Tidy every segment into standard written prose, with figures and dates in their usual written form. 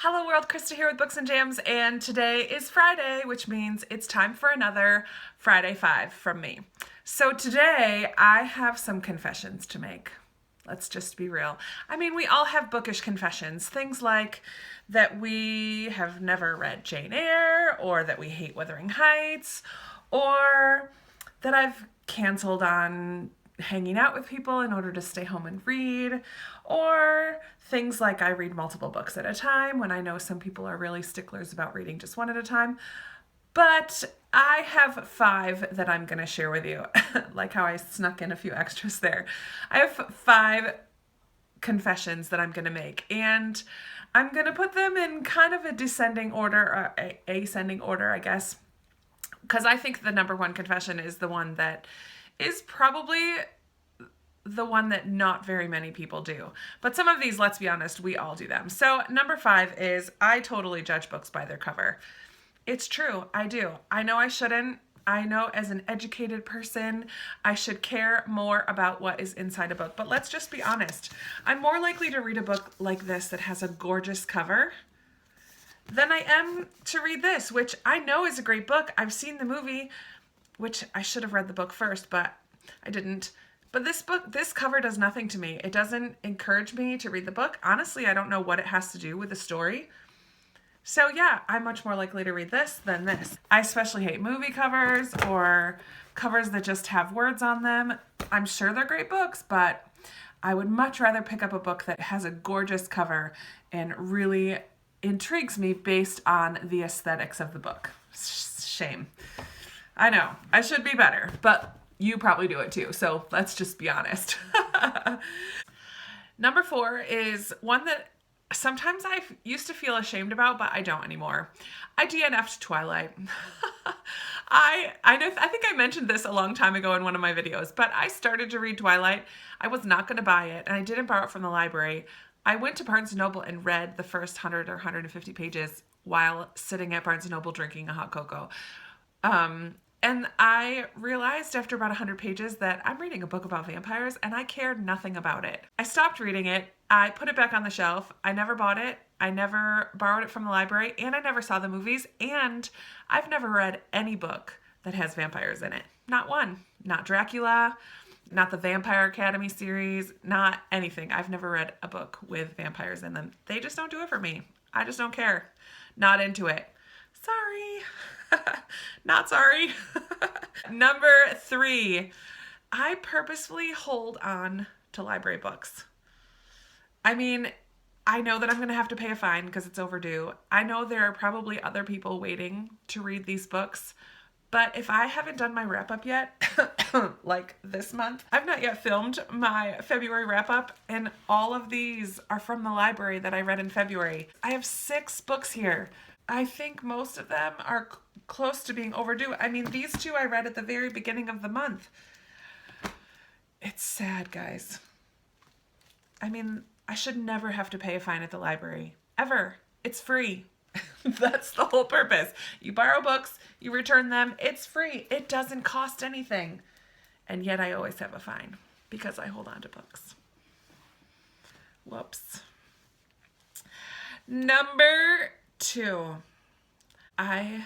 Hello world, Krista here with Books and Jams, and today is Friday, which means it's time for another Friday 5 from me. So today I have some confessions to make. Let's just be real. I mean, we all have bookish confessions. Things like that we have never read Jane Eyre, or that we hate Wuthering Heights, or that I've canceled on hanging out with people in order to stay home and read, or things like I read multiple books at a time when I know some people are really sticklers about reading just one at a time. But I have 5 that I'm going to share with you, like how I snuck in a few extras there. I have 5 confessions that I'm going to make, and I'm going to put them in kind of a descending order, or ascending order, I guess, because I think the number one confession is the one that is probably the one that not very many people do. But some of these, let's be honest, we all do them. So number 5 is I totally judge books by their cover. It's true, I do. I know I shouldn't. I know as an educated person, I should care more about what is inside a book. But let's just be honest. I'm more likely to read a book like this that has a gorgeous cover than I am to read this, which I know is a great book. I've seen the movie, which I should have read the book first, but I didn't. But this cover does nothing to me. It doesn't encourage me to read the book. Honestly, I don't know what it has to do with the story. So yeah, I'm much more likely to read this than this. I especially hate movie covers or covers that just have words on them. I'm sure they're great books, but I would much rather pick up a book that has a gorgeous cover and really intrigues me based on the aesthetics of the book. Shame. I know, I should be better, but you probably do it too, so let's just be honest. Number 4 is one that sometimes I used to feel ashamed about, but I don't anymore. I DNF'd Twilight. I think I mentioned this a long time ago in one of my videos, but I started to read Twilight. I was not going to buy it, and I didn't borrow it from the library. I went to Barnes & Noble and read the first 100 or 150 pages while sitting at Barnes & Noble drinking a hot cocoa. And I realized after about 100 pages that I'm reading a book about vampires and I cared nothing about it. I stopped reading it. I put it back on the shelf. I never bought it. I never borrowed it from the library, and I never saw the movies, and I've never read any book that has vampires in it. Not one. Not Dracula, not the Vampire Academy series, not anything. I've never read a book with vampires in them. They just don't do it for me. I just don't care. Not into it. Sorry. Not sorry. Number 3, I purposefully hold on to library books. I mean, I know that I'm going to have to pay a fine because it's overdue. I know there are probably other people waiting to read these books, but if I haven't done my wrap-up yet, like this month, I've not yet filmed my February wrap-up, and all of these are from the library that I read in February. I have 6 books here. I think most of them are close to being overdue. I mean, these 2 I read at the very beginning of the month. It's sad, guys. I mean, I should never have to pay a fine at the library. Ever. It's free. That's the whole purpose. You borrow books, you return them, it's free. It doesn't cost anything. And yet I always have a fine because I hold on to books. Whoops. Number 2. I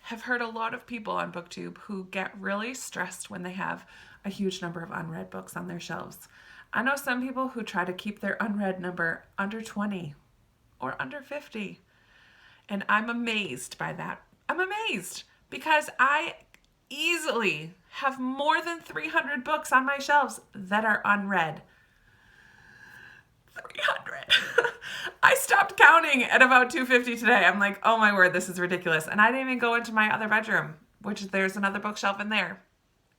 have heard a lot of people on BookTube who get really stressed when they have a huge number of unread books on their shelves. I know some people who try to keep their unread number under 20 or under 50. And I'm amazed by that. I'm amazed because I easily have more than 300 books on my shelves that are unread. 300. I stopped counting at about 250 today. I'm like, oh my word, this is ridiculous. And I didn't even go into my other bedroom, which there's another bookshelf in there.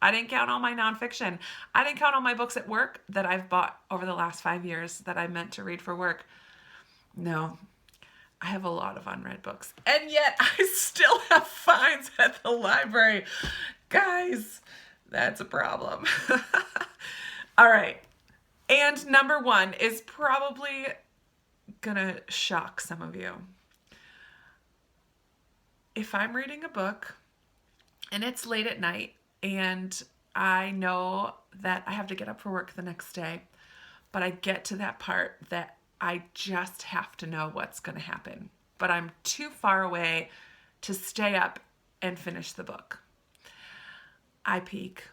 I didn't count all my nonfiction. I didn't count all my books at work that I've bought over the last 5 years that I meant to read for work. No, I have a lot of unread books. And yet I still have fines at the library. Guys, that's a problem. All right. And number 1 is probably gonna shock some of you. If I'm reading a book and it's late at night and I know that I have to get up for work the next day, but I get to that part that I just have to know what's going to happen. but I'm too far away to stay up and finish the book. I peek.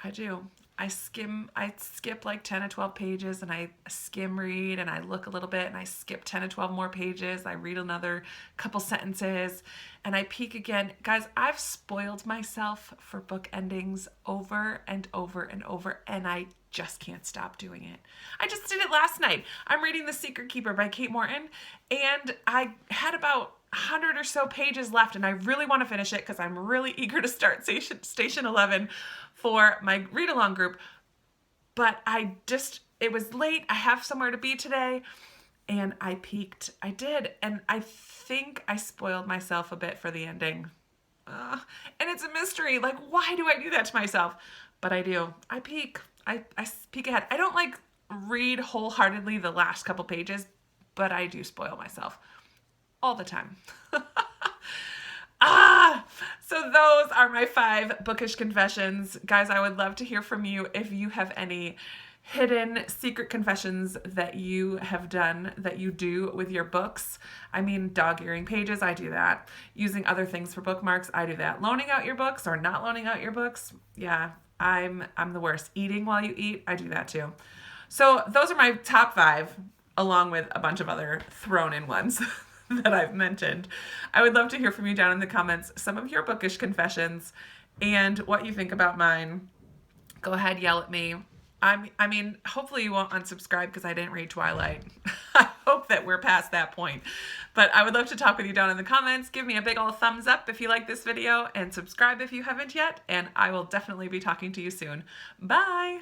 I do. I skip like 10 or 12 pages and I skim read and I look a little bit and I skip 10 or 12 more pages. I read another couple sentences and I peek again. Guys, I've spoiled myself for book endings over and over and over, and I just can't stop doing it. I just did it last night. I'm reading The Secret Keeper by Kate Morton, and I had about 100 or so pages left, and I really want to finish it because I'm really eager to start Station 11 for my read-along group. But it was late. I have somewhere to be today, and I peeked. I did, and I think I spoiled myself a bit for the ending. And it's a mystery. Like, why do I do that to myself? But I do. I peek. I peek ahead. I don't like read wholeheartedly the last couple pages, but I do spoil myself all the time. So those are my 5 bookish confessions. Guys, I would love to hear from you if you have any hidden secret confessions that you have done, that you do with your books. I mean, dog-earing pages, I do that. Using other things for bookmarks, I do that. Loaning out your books or not loaning out your books, yeah, I'm the worst. Eating while you eat, I do that too. So those are my top 5, along with a bunch of other thrown in ones that I've mentioned. I would love to hear from you down in the comments some of your bookish confessions and what you think about mine. Go ahead, yell at me. I mean, hopefully you won't unsubscribe because I didn't read Twilight. I hope that we're past that point. But I would love to talk with you down in the comments. Give me a big old thumbs up if you like this video and subscribe if you haven't yet. And I will definitely be talking to you soon. Bye.